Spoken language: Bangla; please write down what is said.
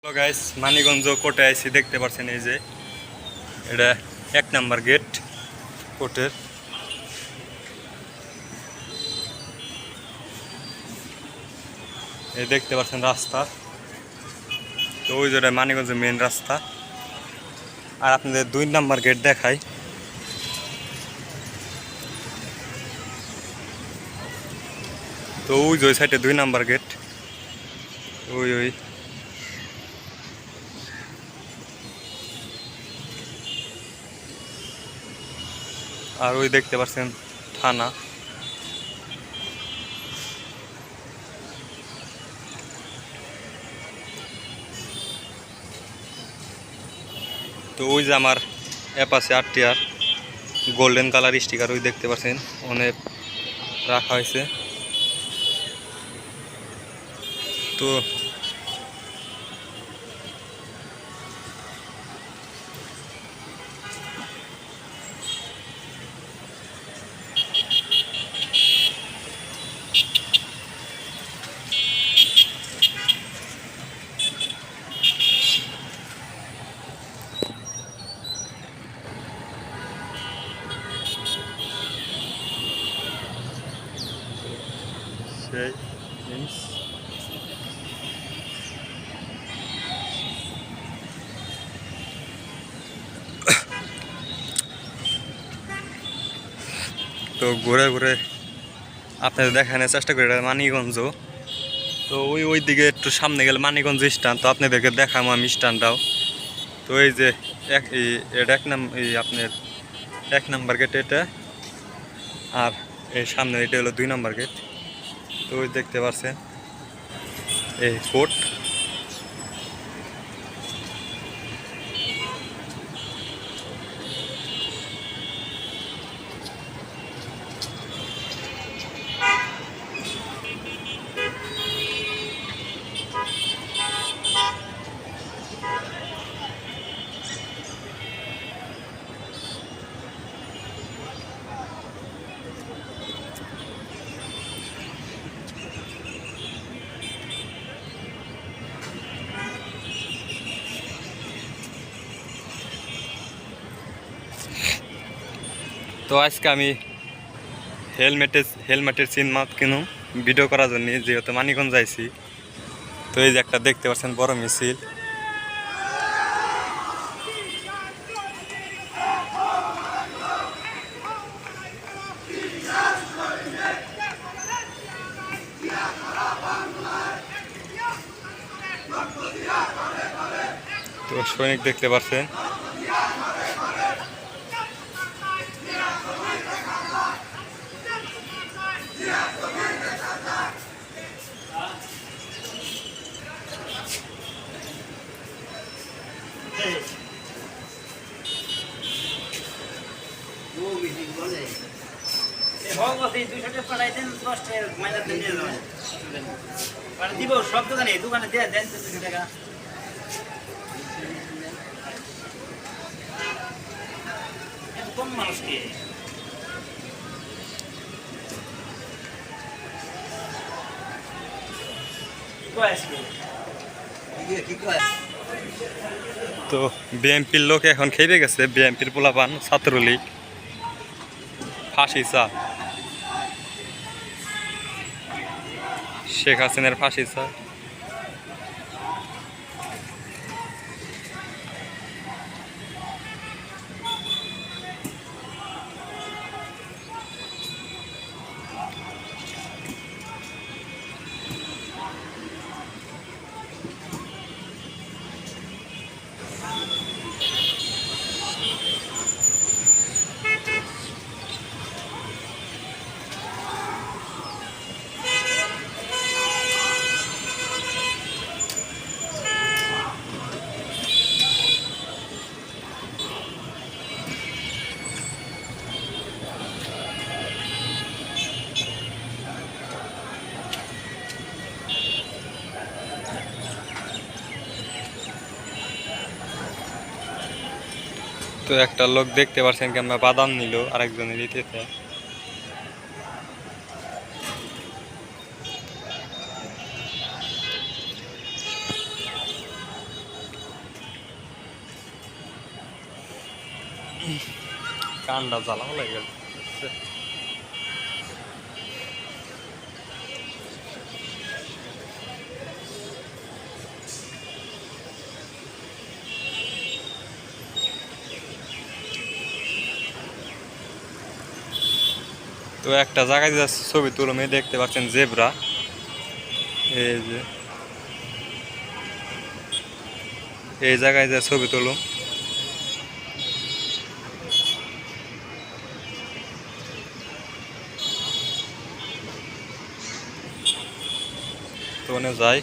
হ্যালো গাইস, মানিকগঞ্জ কোর্টে আইসি। দেখতে পাচ্ছেন এই যে এটা 1 নাম্বার গেট কোর্টের। এই দেখতে পাচ্ছেন রাস্তা, তো ওই যেটা মানিকগঞ্জের মেন রাস্তা। আর আপনাদের 2 নাম্বার গেট দেখাই। তো ওই যে ওই সাইডে 2 নাম্বার গেট, ওই ওই আর ওই দেখতে পাচ্ছেন থানা। তো ওই যে আমার Apache RTR golden colour sticker, ওই দেখতে পাচ্ছেন অনেক রাখা হয়েছে। তো সেই জিনিস। তো ঘুরে ঘুরে আপনাদের দেখানোর চেষ্টা করি, এটা মানিকগঞ্জ। তো ওই দিকে একটু সামনে গেলে মানিকগঞ্জ স্ট্যান্ড, তো আপনাদেরকে দেখাবো আমি স্ট্যান্ডটাও। তো এই যে এটা আপনার 1 নাম্বার গেট এটা, আর এই সামনে এটা হলো 2 নাম্বার গেট। তো ওই দেখতে পাচ্ছেন এই কোর্ট। তো আজকে আমি হেলমেটের চিন মাত কিনু ভিডিও করার জন্য, যেহেতু মানিকগঞ্জ যাইছি। তো এই যে একটা দেখতে পাচ্ছেন বড় মিছিল। তো সৈনিক দেখতে পাচ্ছেন। দিব সব দোকানে দোকানে দেন তো 200 টাকা। কোন মানুষকে তো বিএমপির লোক এখন খেয়ে গেছে, বিএমপির পোলাপান ছাত্রলীগ ফাঁসি চা, শেখ হাসিনার ফাঁসি চা। তো একটা লোক দেখতে পাচ্ছেন কেমন বাদাম নিল আরেকজনের ইতেতে। কানটা জ্বালাও লাগে গেল। তো একটা জায়গায় যাচ্ছে ছবি তুলো মেয়ে দেখতে পাচ্ছেন জেব্রা এই যে এই জায়গায় যা ছবি তুলো তো ওখানে যাই